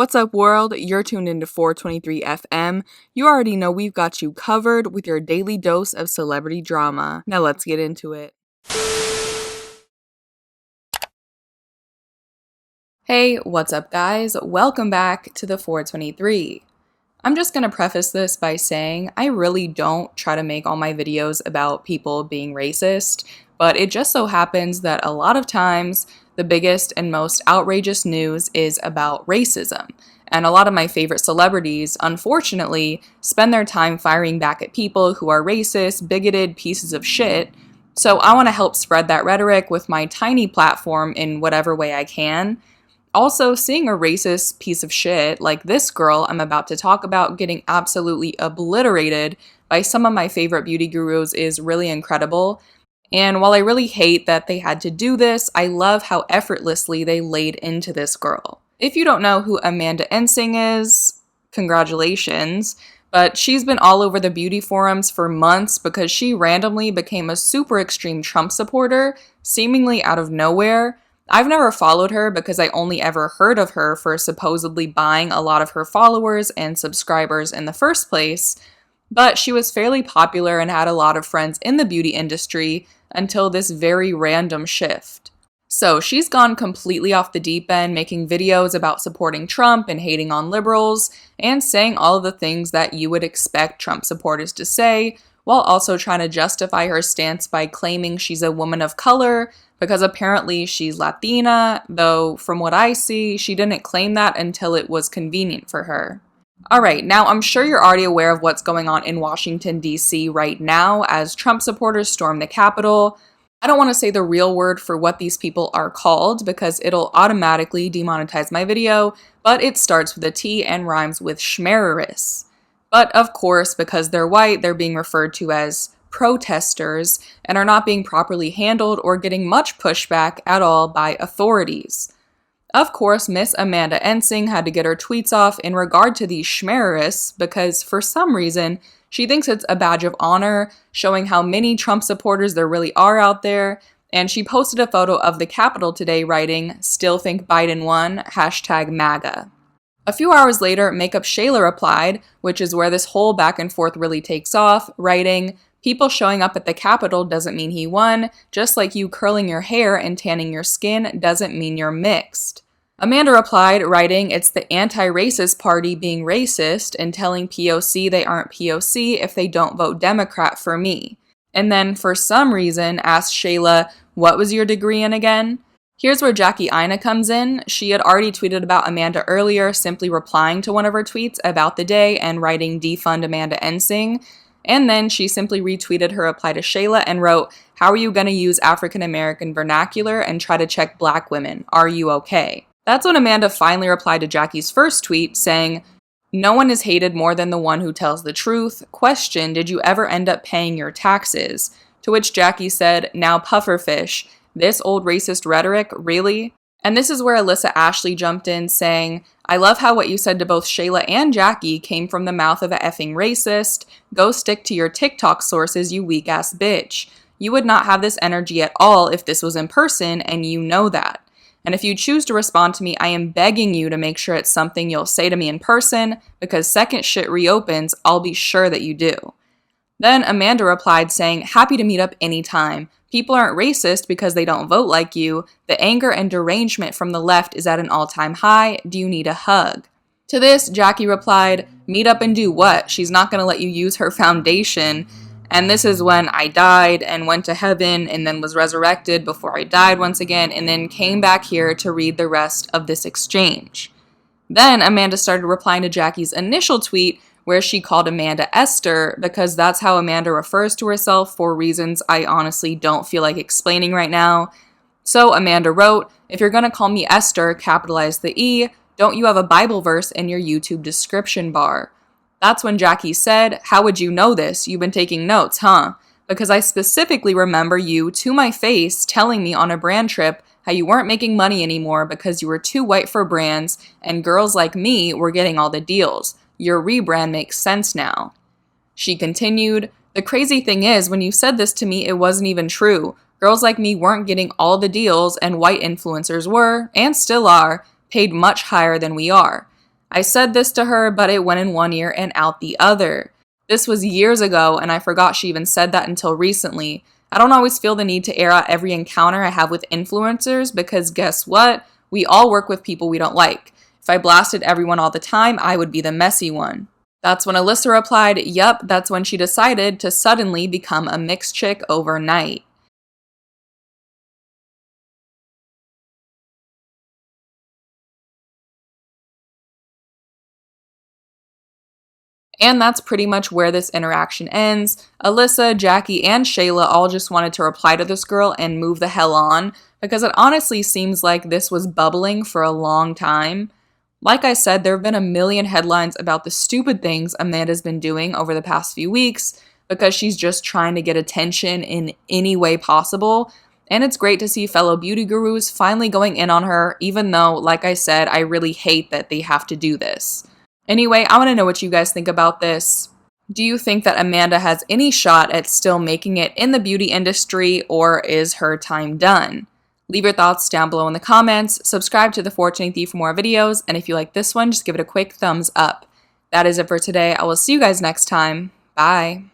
What's up, world? You're tuned into 423 FM. You already know we've got you covered with your daily dose of celebrity drama. Now let's get into it. Hey, what's up, guys? Welcome back to the 423. I'm just gonna preface this by saying I really don't try to make all my videos about people being racist, but it just so happens that a lot of times the biggest and most outrageous news is about racism. And a lot of my favorite celebrities, unfortunately, spend their time firing back at people who are racist, bigoted pieces of shit. So I want to help spread that rhetoric with my tiny platform in whatever way I can. Also, seeing a racist piece of shit like this girl I'm about to talk about getting absolutely obliterated by some of my favorite beauty gurus is really incredible. And while I really hate that they had to do this, I love how effortlessly they laid into this girl. If you don't know who Amanda Ensing is, congratulations, but she's been all over the beauty forums for months because she randomly became a super extreme Trump supporter, seemingly out of nowhere. I've never followed her because I only ever heard of her for supposedly buying a lot of her followers and subscribers in the first place, but she was fairly popular and had a lot of friends in the beauty industry until this very random shift. So she's gone completely off the deep end, making videos about supporting Trump and hating on liberals, and saying all of the things that you would expect Trump supporters to say, while also trying to justify her stance by claiming she's a woman of color, because apparently she's Latina, though from what I see, she didn't claim that until it was convenient for her. Alright, now I'm sure you're already aware of what's going on in Washington, D.C. right now as Trump supporters storm the Capitol. I don't want to say the real word for what these people are called because it'll automatically demonetize my video, but it starts with a T and rhymes with schmerris. But of course, because they're white, they're being referred to as protesters and are not being properly handled or getting much pushback at all by authorities. Of course, Miss Amanda Ensing had to get her tweets off in regard to these schmerris because for some reason, she thinks it's a badge of honor, showing how many Trump supporters there really are out there, and she posted a photo of the Capitol today writing, "Still think Biden won, #MAGA. A few hours later, Makeup Shayla replied, which is where this whole back and forth really takes off, writing, "People showing up at the Capitol doesn't mean he won, just like you curling your hair and tanning your skin doesn't mean you're mixed." Amanda replied, writing, "It's the anti-racist party being racist and telling POC they aren't POC if they don't vote Democrat for me." And then, for some reason, asked Shayla, "What was your degree in again?" Here's where Jackie Aina comes in. She had already tweeted about Amanda earlier, simply replying to one of her tweets about the day and writing "Defund Amanda Ensing." And then she simply retweeted her reply to Shayla and wrote, "How are you going to use African American vernacular and try to check black women? Are you okay?" That's when Amanda finally replied to Jackie's first tweet saying, "No one is hated more than the one who tells the truth. Question, did you ever end up paying your taxes?" To which Jackie said, "Now pufferfish, this old racist rhetoric, really?" And this is where Alissa Ashley jumped in saying, "I love how what you said to both Shayla and Jackie came from the mouth of a effing racist. Go stick to your TikTok sources, you weak ass bitch. You would not have this energy at all if this was in person, and you know that. And if you choose to respond to me, I am begging you to make sure it's something you'll say to me in person, because second shit reopens, I'll be sure that you do." Then Amanda replied saying, "Happy to meet up anytime. People aren't racist because they don't vote like you. The anger and derangement from the left is at an all-time high. Do you need a hug?" To this, Jackie replied, "Meet up and do what? She's not going to let you use her foundation. And this is when I died and went to heaven and then was resurrected before I died once again and then came back here to read the rest of this exchange." Then Amanda started replying to Jackie's initial tweet where she called Amanda Esther because that's how Amanda refers to herself for reasons I honestly don't feel like explaining right now. So Amanda wrote, "If you're going to call me Esther, capitalize the E, don't you have a Bible verse in your YouTube description bar?" That's when Jackie said, "How would you know this? You've been taking notes, huh? Because I specifically remember you, to my face, telling me on a brand trip how you weren't making money anymore because you were too white for brands and girls like me were getting all the deals. Your rebrand makes sense now." She continued, "The crazy thing is, when you said this to me, it wasn't even true. Girls like me weren't getting all the deals and white influencers were, and still are, paid much higher than we are. I said this to her, but it went in one ear and out the other. This was years ago, and I forgot she even said that until recently. I don't always feel the need to air out every encounter I have with influencers because guess what? We all work with people we don't like. If I blasted everyone all the time, I would be the messy one. That's when Alissa replied, "Yup, that's when she decided to suddenly become a mixed chick overnight." And that's pretty much where this interaction ends. Alissa, Jackie, and Shayla all just wanted to reply to this girl and move the hell on, because it honestly seems like this was bubbling for a long time. Like I said, there have been a million headlines about the stupid things Amanda's been doing over the past few weeks because she's just trying to get attention in any way possible. And it's great to see fellow beauty gurus finally going in on her, even though, like I said, I really hate that they have to do this. Anyway, I want to know what you guys think about this. Do you think that Amanda has any shot at still making it in the beauty industry, or is her time done? Leave your thoughts down below in the comments, subscribe to The Fortune Thief for more videos, and if you like this one, just give it a quick thumbs up. That is it for today. I will see you guys next time. Bye.